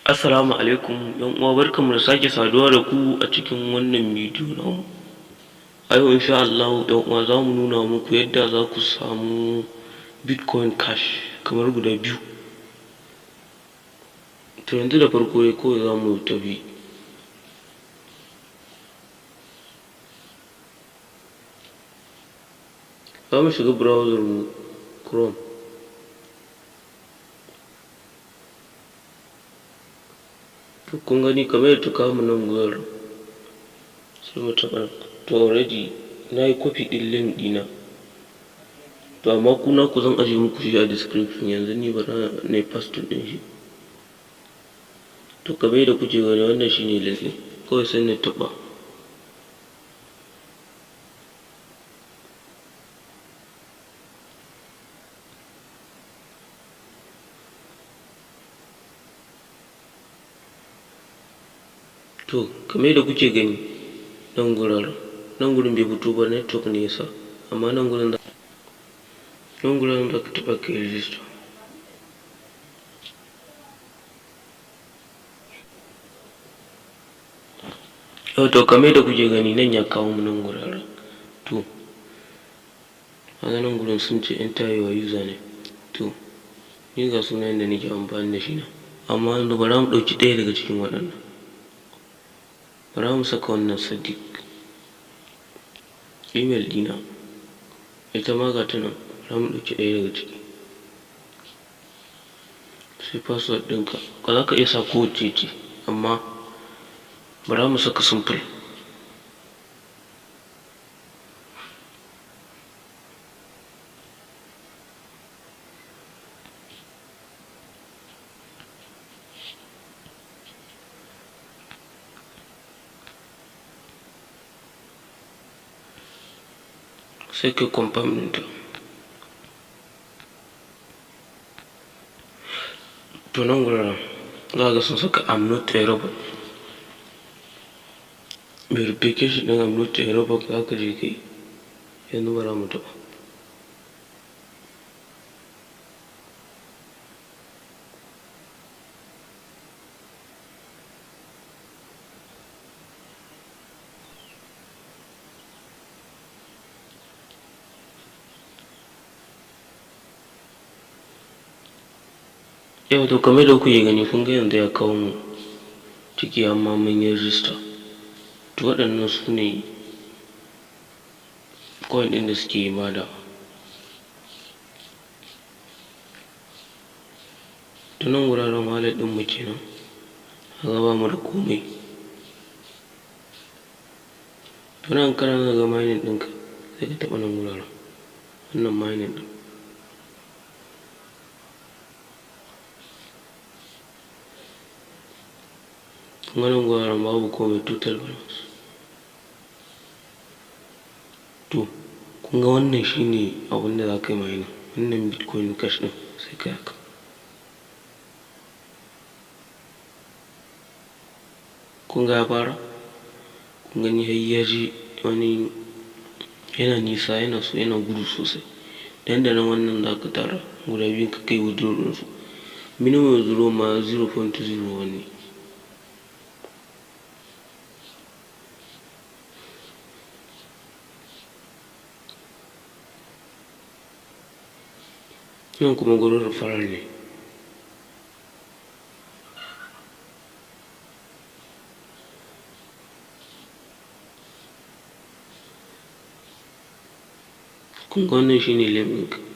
Assalamu alaikum uwa, barkanmu da sake saduwa da ku a cikin wannan bidiyo namu. A yau insha Allah uwa za mu nuna muku yadda za ku samu Bitcoin Cash kamar guda biyu. To yanzu da farko dai kawai za mu tafi za mu shiga browser mu Chrome. Kun gani kamar yadda ta kawo mu nan gurin sai mu taɓa. To already na yi copy ɗin link ɗina, to amma ku naku zan ajiye muku shi a description. Yanzu ni ba na yi pasting ɗin shi. To kamar yadda kuke gani wannan shine link ɗin, kawai sai na taɓa. To kamar yadda kuke gani nan gurin bai fito ba, network ne yasa, amma nan gurin da ka taɓa ka yi register. To kamar yadda kuke gani nan ya kawo mu nan guraren. To nan gurin sun ce enter your username. To ni ga sunan da nake amfani da shi na, amma yanzu bari mu ɗauki ɗaya daga cikin waɗannan. Bari mu saka wannan Sadiq. Email ɗina ita ma ga ta nan, bari mu ɗauki ɗaya daga ciki. Sai password ɗinka, ka za ka iya sa kowace ce, amma bari mu saka simple. Sai ka confirm ɗinta. To nan gurin za ga sun saka I'm not a robot. Verification ɗin I'm not a robot za ka je ka yi. Yanzu bara mu taɓa. Yau to kamar da kuke gani kun ga yanzu ya kawo mu ciki, amma mun yi register. To waɗannan su ne coin ɗin da suke bada. To nan wuraren wallet ɗin mu kenan, haka ba mu da komai. To nan kana ga mining ɗinka sai ka taɓa nan wuraren, wannan mining ɗin. Wannan guraren babu komai, total balance. To kun ga wannan shine abin da za ka yi mining, wannan Bitcoin Cash ɗin sai ka haka. Kun ga ya fara, kun gani har ya ji wani yana nisa, yana gudu sosai. Dan da nan wannan za ka tara guda biyun ka kai withdraw ɗinsu. Minimum withdraw ma 0.01 ne. Nan kuma gurin referral ne. Kun ga wannan shine link ɗinka.